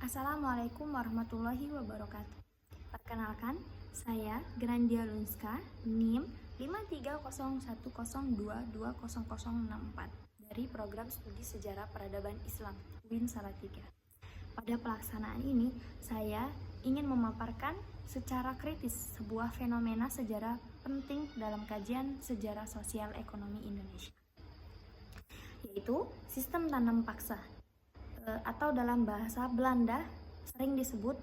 Assalamualaikum warahmatullahi wabarakatuh. Perkenalkan, saya Grandia Lunska, NIM 53010220064 dari Program Studi Sejarah Peradaban Islam UIN Salatiga. Pada pelaksanaan ini, saya ingin memaparkan secara kritis sebuah fenomena sejarah penting dalam kajian sejarah sosial ekonomi Indonesia, yaitu sistem tanam paksa atau dalam bahasa Belanda sering disebut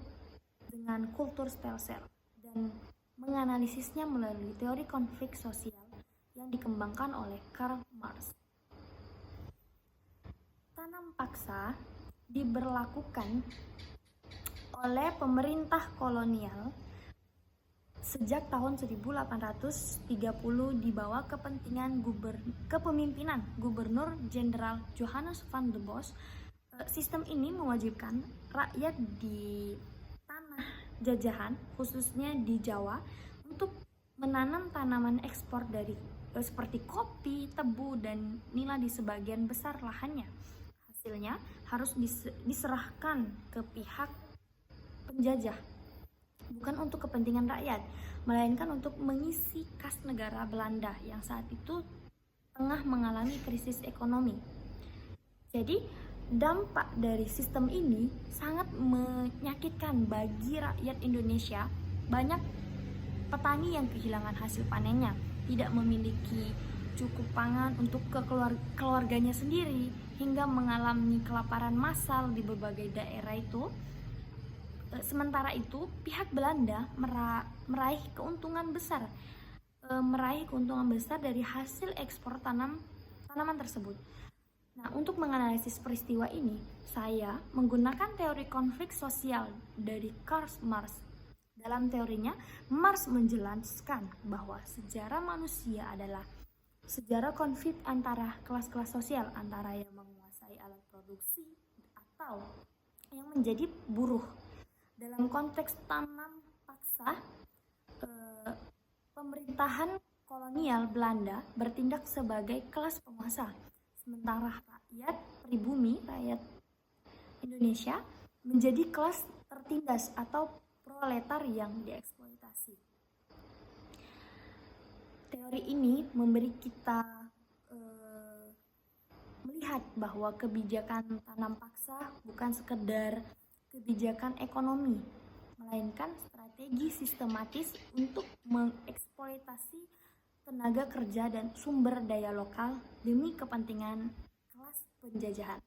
dengan kultur stelsel, dan menganalisisnya melalui teori konflik sosial yang dikembangkan oleh Karl Marx. Tanam paksa diberlakukan oleh pemerintah kolonial sejak tahun 1830 di bawah kepemimpinan Gubernur Jenderal Johannes van der Bos. Sistem ini mewajibkan rakyat di tanah jajahan, khususnya di Jawa, untuk menanam tanaman ekspor seperti kopi, tebu, dan nila di sebagian besar lahannya. Hasilnya harus diserahkan ke pihak penjajah, bukan untuk kepentingan rakyat, melainkan untuk mengisi kas negara Belanda yang saat itu tengah mengalami krisis ekonomi. Jadi, dampak dari sistem ini sangat menyakitkan bagi rakyat Indonesia. Banyak petani yang kehilangan hasil panennya, tidak memiliki cukup pangan untuk keluarganya sendiri, hingga mengalami kelaparan massal di berbagai daerah itu. Sementara itu, pihak Belanda meraih keuntungan besar dari hasil ekspor tanaman tersebut. Nah, untuk menganalisis peristiwa ini, saya menggunakan teori konflik sosial dari Karl Marx. Dalam teorinya, Marx menjelaskan bahwa sejarah manusia adalah sejarah konflik antara kelas-kelas sosial, antara yang menguasai alat produksi atau yang menjadi buruh. Dalam konteks tanam paksa, pemerintahan kolonial Belanda bertindak sebagai kelas penguasa, sementara rakyat pribumi, rakyat Indonesia, menjadi kelas tertindas atau proletar yang dieksploitasi. Teori ini memberi kita melihat bahwa kebijakan tanam paksa bukan sekedar kebijakan ekonomi, melainkan strategi sistematis untuk mengeksploitasi tenaga kerja dan sumber daya lokal demi kepentingan kelas penjajahan.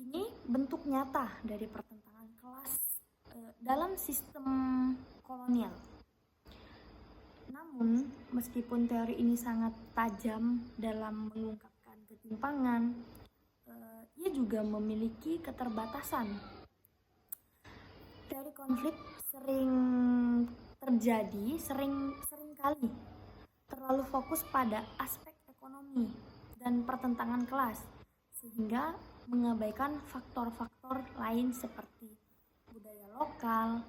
Ini bentuk nyata dari pertentangan kelas dalam sistem kolonial. Namun, meskipun teori ini sangat tajam dalam mengungkapkan ketimpangan, ia juga memiliki keterbatasan. Teori konflik seringkali terlalu fokus pada aspek ekonomi dan pertentangan kelas, sehingga mengabaikan faktor-faktor lain seperti budaya lokal,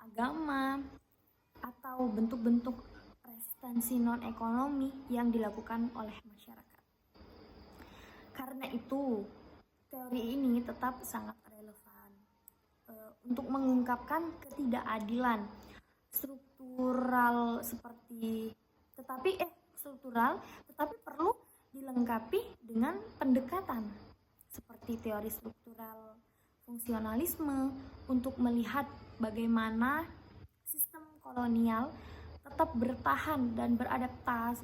agama, atau bentuk-bentuk resistensi non-ekonomi yang dilakukan oleh masyarakat. Karena itu, teori ini tetap sangat relevan untuk mengungkapkan ketidakadilan struktural tetapi perlu dilengkapi dengan pendekatan seperti teori struktural fungsionalisme untuk melihat bagaimana sistem kolonial tetap bertahan dan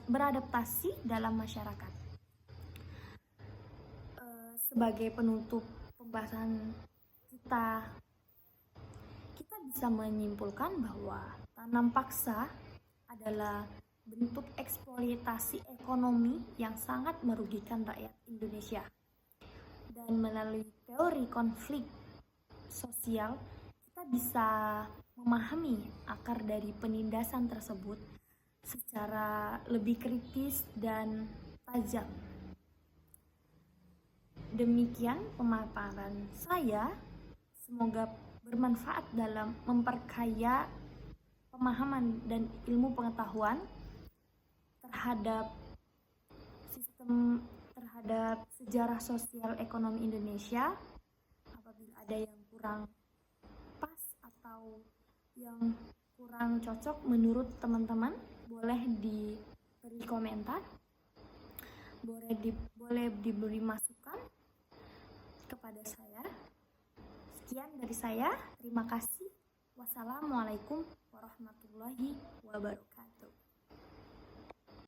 beradaptasi dalam masyarakat. Sebagai penutup pembahasan kita bisa menyimpulkan bahwa tanam paksa adalah bentuk eksploitasi ekonomi yang sangat merugikan rakyat Indonesia. Dan melalui teori konflik sosial, kita bisa memahami akar dari penindasan tersebut secara lebih kritis dan tajam. Demikian pemaparan saya, semoga bermanfaat dalam memperkaya pemahaman dan ilmu pengetahuan terhadap sejarah sosial ekonomi Indonesia. Apabila ada ada yang kurang pas atau yang kurang cocok menurut teman-teman, boleh diberi komentar, boleh diberi masukan kepada saya. Sekian dari saya, terima kasih. Wassalamualaikum warahmatullahi wabarakatuh.